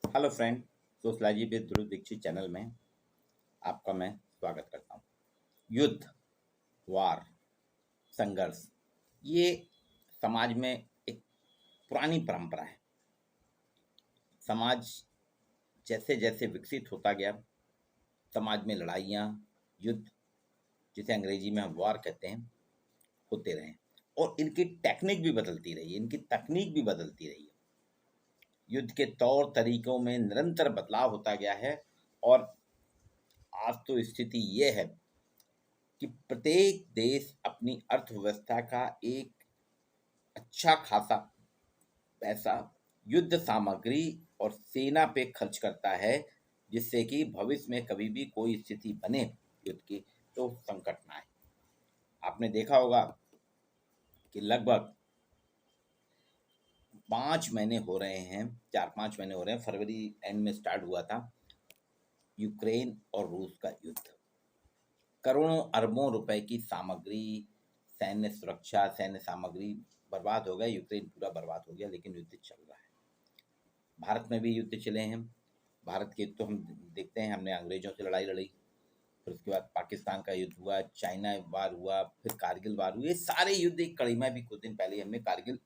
Hello friend, sociology with Dhruv Dikshit channel में आपका मैं स्वागत करता हूँ। युद्ध, वार, संघर्ष, ये समाज में एक पुरानी परंपरा है। समाज जैसे जैसे विकसित होता गया, समाज में लड़ाइयाँ, युद्ध, जिसे अंग्रेजी में हम वॉर कहते हैं, होते रहे और इनकी टेक्निक भी बदलती रही है, इनकी तकनीक भी बदलती रही है। युद्ध के तौर तरीकों में निरंतर बदलाव होता गया है और आज तो स्थिति ये है कि प्रत्येक देश अपनी अर्थव्यवस्था का एक अच्छा खासा पैसा युद्ध सामग्री और सेना पे खर्च करता है, जिससे कि भविष्य में कभी भी कोई स्थिति बने युद्ध की तो संकट ना आए। आपने देखा होगा कि लगभग 5 महीने हो रहे हैं, 4-5 महीने हो रहे हैं, फरवरी एंड में स्टार्ट हुआ था यूक्रेन और रूस का युद्ध। करोड़ों अरबों रुपए की सामग्री, सैन्य सुरक्षा, सैन्य सामग्री बर्बाद हो गया। यूक्रेन पूरा बर्बाद हो गया, लेकिन युद्ध चल रहा है। भारत में भी युद्ध चले हैं। भारत के तो हम देखते हैं, हमने अंग्रेजों से लड़ाई लड़ी, फिर उसके बाद पाकिस्तान का युद्ध हुआ, चाइना वार हुआ, फिर कारगिल वार हुए। ये सारे युद्ध एक कड़ी में भी कुछ दिन पहले हमने कारगिल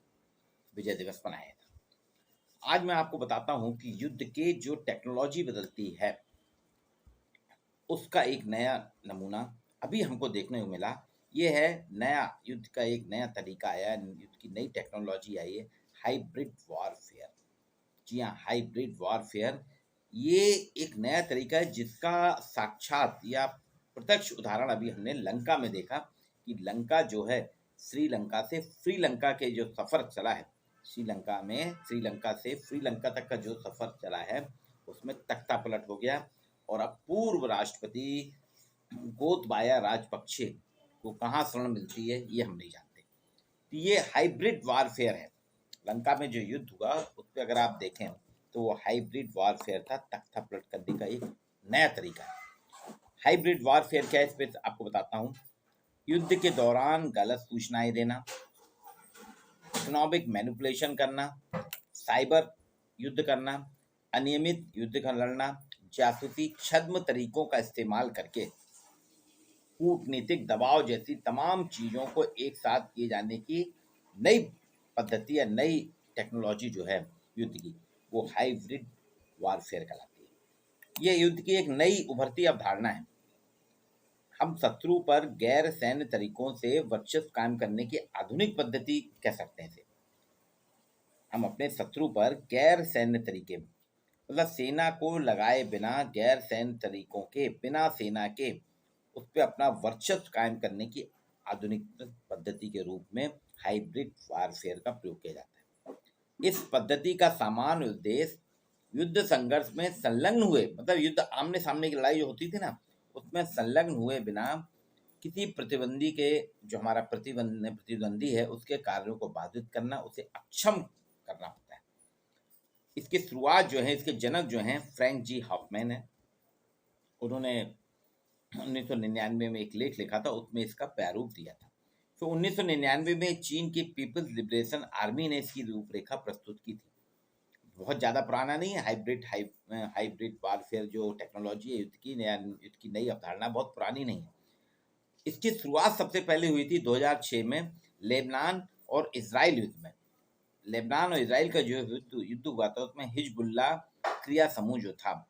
विजय दिवस मनाया था। आज मैं आपको बताता हूँ कि युद्ध के जो टेक्नोलॉजी बदलती है, उसका एक नया नमूना अभी हमको देखने को मिला। ये है नया युद्ध का एक नया तरीका आया, युद्ध की नई टेक्नोलॉजी आई है, हाइब्रिड वॉरफेयर। जी हाँ, हाइब्रिड वॉरफेयर ये एक नया तरीका है जिसका साक्षात या प्रत्यक्ष उदाहरण अभी हमने लंका में देखा कि लंका जो है, श्रीलंका से श्रीलंका के जो सफ़र चला है, श्रीलंका में श्रीलंका से श्रीलंका तक का जो सफ़र चला है, उसमें तख्ता पलट हो गया और अब पूर्व राष्ट्रपति गोतबाया राजपक्षे को कहाँ शरण मिलती है ये हम नहीं जानते। तो ये हाइब्रिड वारफेयर है। लंका में जो युद्ध हुआ उस पर अगर आप देखें तो वो हाइब्रिड वारफेयर था, तख्ता पलट करने का एक नया तरीका है। हाइब्रिड वारफेयर क्या है, इस पर आपको बताता हूँ। युद्ध के दौरान गलत सूचनाएं देना, इकोनॉमिक मैनिपुलेशन करना, साइबर युद्ध करना, अनियमित युद्ध का लड़ना, जासूसी, छद्म तरीकों का इस्तेमाल करके कूटनीतिक दबाव जैसी तमाम चीज़ों को एक साथ किए जाने की नई पद्धति या नई टेक्नोलॉजी जो है युद्ध की, वो हाइब्रिड वारफेयर कहलाती है। ये युद्ध की एक नई उभरती अवधारणा है। हम शत्रु पर गैर सैन्य तरीकों से वर्चस्व कायम करने की आधुनिक पद्धति कह सकते हैं इसे। हम अपने शत्रु पर गैर सैन्य तरीके, मतलब सेना को लगाए बिना, गैर सैन्य तरीकों के बिना सेना के उस पर अपना वर्चस्व कायम करने की आधुनिक पद्धति के रूप में हाइब्रिड वारफेयर का प्रयोग किया जाता है। इस पद्धति का सामान्य उद्देश्य युद्ध संघर्ष में संलग्न हुए, मतलब युद्ध आमने सामने की लड़ाई जो होती थी ना, उसमें संलग्न हुए बिना किसी प्रतिबंधी के, जो हमारा प्रतिद्वंदी है, उसके कार्यों को बाधित करना, उसे अक्षम करना होता है। इसकी शुरुआत जो है, इसके जनक जो हैं फ्रैंक जी हॉफमैन है। उन्होंने 1999 में एक लेख लिखा था, उसमें इसका प्रारूप दिया था। तो 1999 में चीन की पीपल्स लिबरेशन आर्मी ने इसकी रूपरेखा प्रस्तुत की थी। बहुत ज़्यादा पुराना नहीं है। हाइब्रिड वारफेयर जो टेक्नोलॉजी है युद्ध की, युद्ध की नई अवधारणा बहुत पुरानी नहीं है। इसकी शुरुआत सबसे पहले हुई थी 2006 में लेबनान और इसराइल युद्ध में। लेबनान और इसराइल का जो युद्ध हुआ था, उसमें हिजबुल्लाह क्रिया समूह जो था,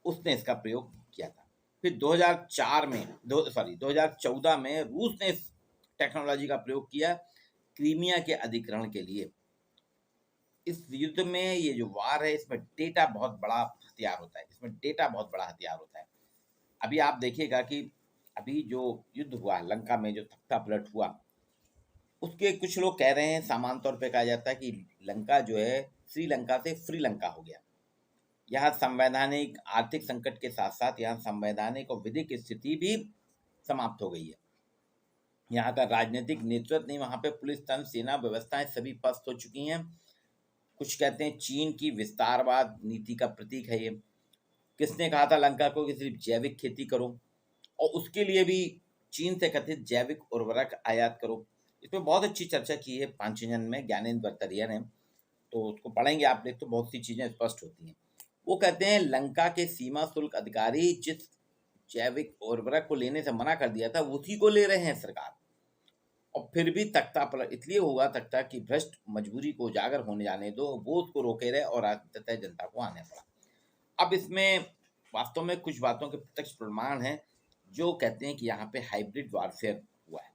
उसने इसका प्रयोग किया था। फिर 2014 में रूस ने इस टेक्नोलॉजी का प्रयोग किया क्रीमिया के अधिग्रहण के लिए। इस युद्ध में ये जो वार है, इसमें डेटा बहुत बड़ा हथियार होता है, इसमें डेटा बहुत बड़ा हथियार होता है। अभी आप देखिएगा कि अभी जो युद्ध हुआ लंका में, जो तख्ता पलट हुआ, उसके कुछ लोग कह रहे हैं, सामान्य तौर पे कहा जाता है कि लंका जो है श्रीलंका से श्रीलंका हो गया। यहाँ संवैधानिक आर्थिक संकट के साथ साथ यहाँ संवैधानिक और विधिक स्थिति भी समाप्त हो गई है। यहाँ का राजनीतिक नेतृत्व नहीं, वहाँ पे पुलिस तंत्र, सेना व्यवस्थाएं सभी पस्त हो चुकी हैं। कुछ कहते हैं चीन की विस्तारवाद नीति का प्रतीक है ये। किसने कहा था लंका को कि सिर्फ जैविक खेती करो, और उसके लिए भी चीन से कथित जैविक उर्वरक आयात करो। इसमें बहुत अच्छी चर्चा की है पांचजन में, ज्ञानेंद्र बर्तरिया ने, तो उसको पढ़ेंगे आप, देख तो बहुत सी चीज़ें स्पष्ट होती हैं। वो कहते हैं लंका के सीमा शुल्क अधिकारी जिस जैविक उर्वरक को लेने से मना कर दिया था उसी को ले रहे हैं सरकार। और फिर भी तख्ता पलट इसलिए हुआ तख्ता कि भ्रष्ट मजबूरी को उजागर होने जाने दो, वो उसको रोके रहे और अंततः जनता को आने पड़ा। अब इसमें वास्तव में कुछ बातों के प्रत्यक्ष प्रमाण हैं जो कहते हैं कि यहाँ पे हाइब्रिड वारफेयर हुआ है।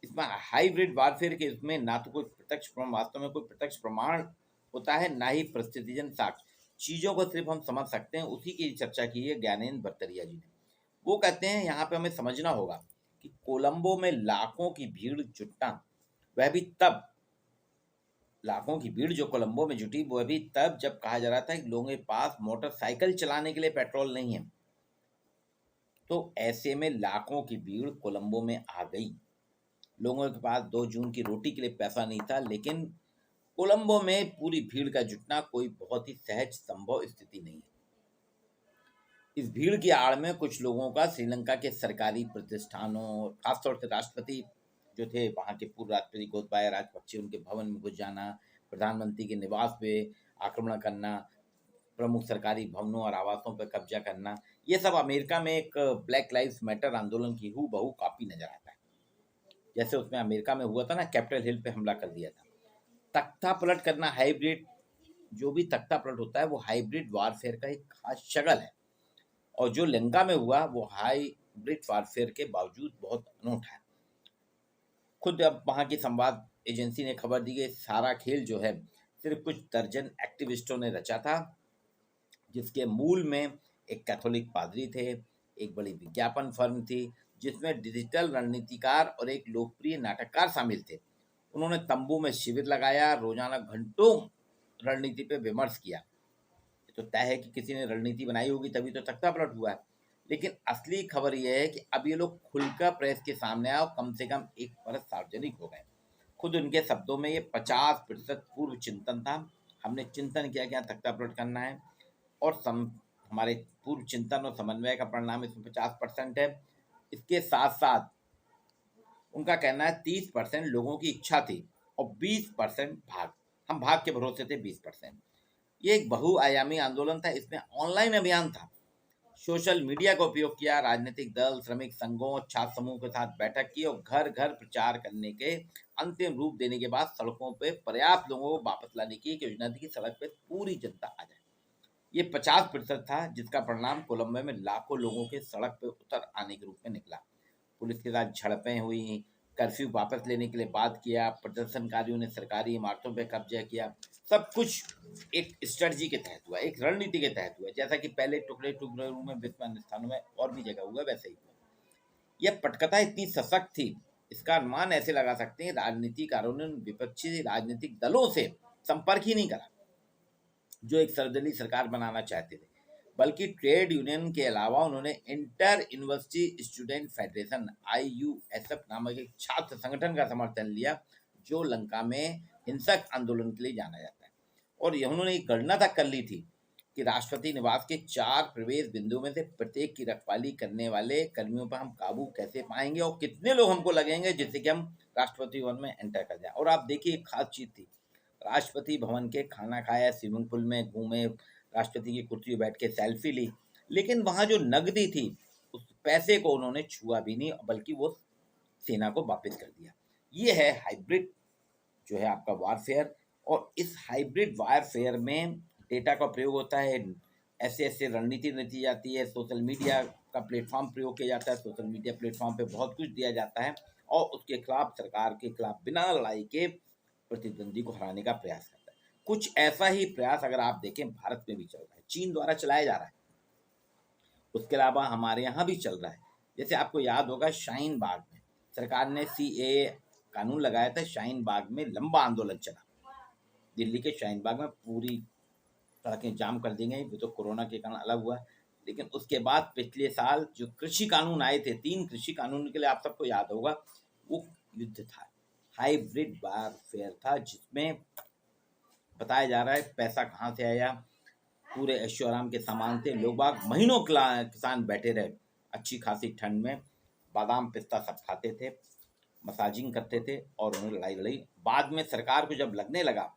इसमें हाइब्रिड वारफेयर के इसमें ना तो कोई प्रत्यक्ष प्रमाण, वास्तव में कोई प्रत्यक्ष प्रमाण होता है, ना ही परिस्थितिजन्य साक्ष्य। चीजों को सिर्फ हम समझ सकते हैं, उसी की चर्चा की है ज्ञानेंद्र भरतरिया जी ने। वो कहते हैं यहाँ पे हमें समझना होगा कि कोलंबो में लाखों की भीड़ जुटना, वह भी तब, लाखों की भीड़ जो कोलंबो में जुटी वह भी तब जब कहा जा रहा था कि लोगों के पास मोटरसाइकिल चलाने के लिए पेट्रोल नहीं है। तो ऐसे में लाखों की भीड़ कोलंबो में आ गई। लोगों के पास 2 जून की रोटी के लिए पैसा नहीं था, लेकिन कोलंबो में पूरी भीड़ का जुटना कोई बहुत ही सहज संभव स्थिति नहीं है। इस भीड़ की आड़ में कुछ लोगों का श्रीलंका के सरकारी प्रतिष्ठानों, खासतौर से राष्ट्रपति जो थे वहाँ के पूर्व राष्ट्रपति गोतबाया राजपक्षे, उनके भवन में घुस जाना, प्रधानमंत्री के निवास पे आक्रमण करना, प्रमुख सरकारी भवनों और आवासों पर कब्जा करना, ये सब अमेरिका में एक ब्लैक लाइव्स मैटर आंदोलन की हूबहू कॉपी नजर आता है। जैसे उसमें अमेरिका में हुआ था ना, कैपिटल हिल पे हमला कर दिया था। तख्ता पलट करना, हाइब्रिड, जो भी तख्ता पलट होता है वो हाइब्रिड वारफेयर का एक खास शगल है। और जो लंका में हुआ वो हाइब्रिड वारफेयर के बावजूद बहुत अनूठा है। खुद अब वहाँ की संवाद एजेंसी ने खबर दी कि सारा खेल जो है सिर्फ कुछ दर्जन एक्टिविस्टों ने रचा था, जिसके मूल में एक कैथोलिक पादरी थे, एक बड़ी विज्ञापन फर्म थी जिसमें डिजिटल रणनीतिकार और एक लोकप्रिय नाटककार शामिल थे। उन्होंने तंबू में शिविर लगाया, रोजाना घंटों रणनीति पे विमर्श किया। तो तय है कि किसी ने रणनीति बनाई होगी तभी तो तख्ता पलट हुआ है। लेकिन असली खबर यह है कि अब ये लोग खुलकर प्रेस के सामने आए और कम से कम एक परत सार्वजनिक हो गए। खुद उनके शब्दों में ये 50% पूर्व चिंतन था। हमने चिंतन किया कि यहाँ तख्ता पलट करना है और हमारे पूर्व चिंतन और समन्वय का परिणाम इसमें 50% है। इसके साथ साथ उनका कहना है 30% लोगों की इच्छा थी और 20% भाग, हम भाग के भरोसे थे 20%। ये एक बहुआयामी आंदोलन था। इसमें ऑनलाइन अभियान था, सोशल मीडिया का उपयोग किया, राजनीतिक दल, श्रमिक संघों, छात्र समूह के साथ बैठक की और घर घर प्रचार करने के अंतिम रूप देने के बाद सड़कों पे पर्याप्त लोगों को वापस लाने की एक योजना थी कि सड़क पे पूरी जनता आ जाए। ये 50% था, जिसका परिणाम कोलंबो में लाखों लोगों के सड़क पे उतर आने के रूप में निकला। पुलिस के साथ झड़पें हुई, कर्फ्यू वापस लेने के लिए बात किया, प्रदर्शनकारियों ने सरकारी इमारतों पर कब्जा किया। सब कुछ एक स्ट्रेटजी के तहत हुआ, एक रणनीति के तहत हुआ। जैसा कि पहले टुकड़े टुकड़े में विद्यमान स्थानों में और भी जगह हुआ, वैसे ही हुआ। यह पटकथा इतनी सशक्त थी, इसका अनुमान ऐसे लगा सकते हैं राजनीतिकारों ने विपक्षी राजनीतिक दलों से संपर्क ही नहीं करा जो एक सर्वदलीय सरकार बनाना चाहते थे, बल्कि ट्रेड यूनियन के अलावा उन्होंने inter university student federation IUSF नामक एक छात्र संगठन का समर्थन लिया, जो लंका में हिंसक आंदोलन के लिए जाना जाता है। और यह उन्होंने एक गणना तक कर ली थी कि राष्ट्रपति निवास के 4 प्रवेश बिंदुओं में से प्रत्येक की रखवाली करने वाले कर्मियों पर हम काबू कैसे पाएंगे और कितने लोग हमको लगेंगे जिससे कि हम राष्ट्रपति भवन में एंटर कर जाए। और आप देखिए एक खास चीज थी, राष्ट्रपति भवन के खाना खाया, स्विमिंग पूल में घूमे, राष्ट्रपति की कुर्सी पर बैठ के सेल्फी ली, लेकिन वहां जो नकदी थी उस पैसे को उन्होंने छुआ भी नहीं, बल्कि वो सेना को वापस कर दिया। ये है हाइब्रिड जो है आपका वारफेयर। और इस हाइब्रिड वारफेयर में डेटा का प्रयोग होता है, ऐसे ऐसे रणनीति रची जाती है, सोशल मीडिया का प्लेटफॉर्म प्रयोग किया जाता है, सोशल मीडिया प्लेटफॉर्म पे बहुत कुछ दिया जाता है और उसके खिलाफ, सरकार के खिलाफ बिना लड़ाई के प्रतिद्वंदी को हराने का प्रयास करता है। कुछ ऐसा ही प्रयास अगर आप देखें भारत में भी चल रहा है, चीन द्वारा चलाया जा रहा है, उसके अलावा हमारे यहाँ भी चल रहा है। जैसे आपको याद होगा शाहीन बाग में सरकार ने CAA कानून लगाया था, शाहीन बाग में लंबा आंदोलन चला, दिल्ली के शाहीन बाग में पूरी सड़कें जाम कर दी गई, वो तो कोरोना के कारण अलग हुआ। लेकिन उसके बाद पिछले साल जो कृषि कानून आए थे, 3 कृषि कानून के लिए आप सबको याद होगा, वो युद्ध था, हाइब्रिड वारफेयर था, जिसमें बताया जा रहा है पैसा कहाँ से आया, पूरे ऐशो आराम के सामान थे, लोग बाग महीनों किसान बैठे रहे अच्छी खासी ठंड में, बादाम पिस्ता सब खाते थे, मसाजिंग करते थे और उन्होंने लड़ाई लड़ी। बाद में सरकार को जब लगने लगा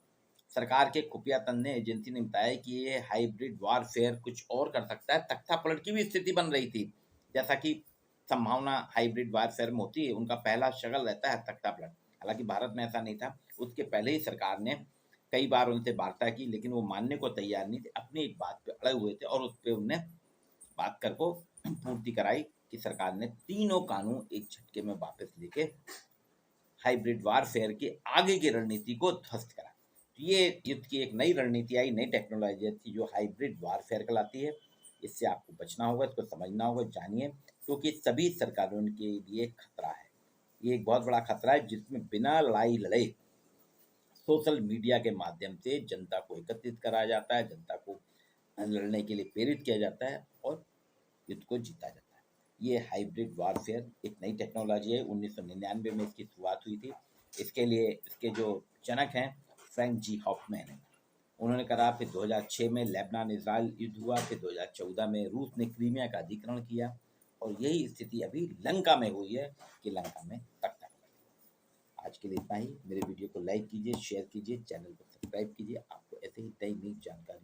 सरकार के खुफिया तंत्र एजेंसी ने बताया कि ये हाइब्रिड वारफेयर कुछ और कर सकता है। तख्ता पलट की भी स्थिति बन रही थी, जैसा कि संभावना हाइब्रिड वारफेयर में होती है, उनका पहला शगल रहता है तख्ता पलट। हालांकि भारत में ऐसा नहीं था, उसके पहले ही सरकार ने कई बार उनसे वार्ता की, लेकिन वो मानने को तैयार नहीं थे, अपनी एक बात पे अड़े हुए थे और उस पर उनने बात कर को पूर्ति कराई कि सरकार ने तीनों कानून एक झटके में वापस लेके हाइब्रिड वारफेयर के आगे की रणनीति को ध्वस्त करा। तो ये युद्ध की एक नई रणनीति आई, नई टेक्नोलॉजी थी जो हाइब्रिड वारफेयर कहलाती है। इससे आपको बचना होगा, इसको समझना होगा, जानिए, क्योंकि सभी सरकारों के लिए खतरा है। ये एक बहुत बड़ा खतरा है जिसमें बिना लड़ाई लड़े सोशल मीडिया के माध्यम से जनता को एकत्रित कराया जाता है, जनता को लड़ने के लिए प्रेरित किया जाता है और युद्ध को जीता जाता है। ये हाइब्रिड वारफेयर एक नई टेक्नोलॉजी है, 1999 में इसकी शुरुआत हुई थी। इसके लिए इसके जो जनक हैं फ्रैंक जी हॉफमैन हैं, उन्होंने करा। फिर 2006 में लेबनान इजराइल युद्ध हुआ, फिर 2014 में रूस ने क्रीमिया का अधिग्रहण किया और यही स्थिति अभी लंका में हुई है कि लंका में तख्ता पलट। आज के लिए इतना ही। मेरे वीडियो को लाइक कीजिए, शेयर कीजिए, चैनल को सब्सक्राइब कीजिए। आपको ऐसे ही नई नई जानकारी